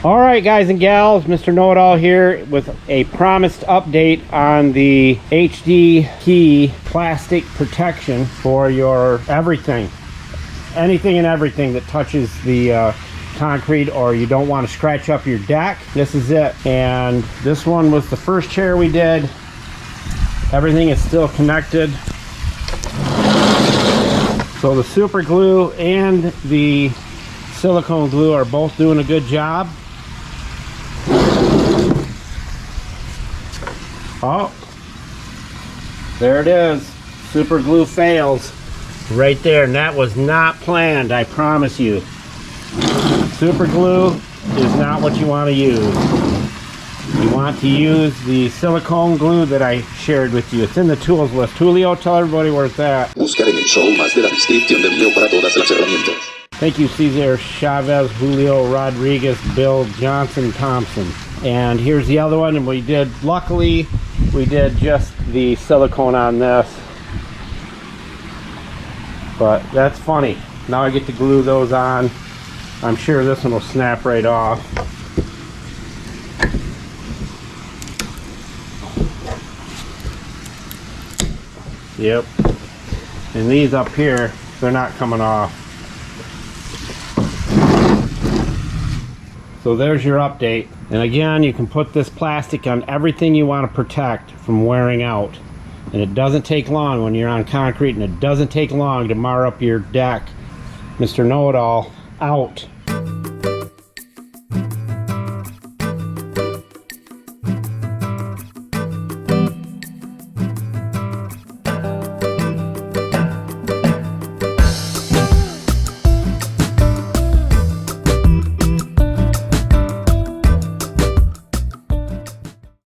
All right, guys and gals, Mr. Know-It-All here with a promised update on the HDPE plastic protection for your everything. Anything and everything that touches the concrete, or you don't want to scratch up your deck. This is it. And this one was the first chair we did. Everything is still connected. So the super glue and the silicone glue are both doing a good job. Oh, there it is. Super glue fails right there, and that was not planned, I promise you. Super glue is not what you want to use. You want to use the silicone glue that I shared with you. It's in the tools list. Julio, tell everybody where it's at. Buscar en el show más de la descripción del video para todas las herramientas. Thank you, Cesar Chavez, Julio Rodriguez, Bill Johnson Thompson. And here's the other one, and luckily, we did just the silicone on this. But that's funny. Now I get to glue those on. I'm sure this one will snap right off. Yep. And these up here, they're not coming off. So there's your update. And again, you can put this plastic on everything you want to protect from wearing out. And it doesn't take long when you're on concrete, and it doesn't take long to mar up your deck. Mr. Know-It-All out.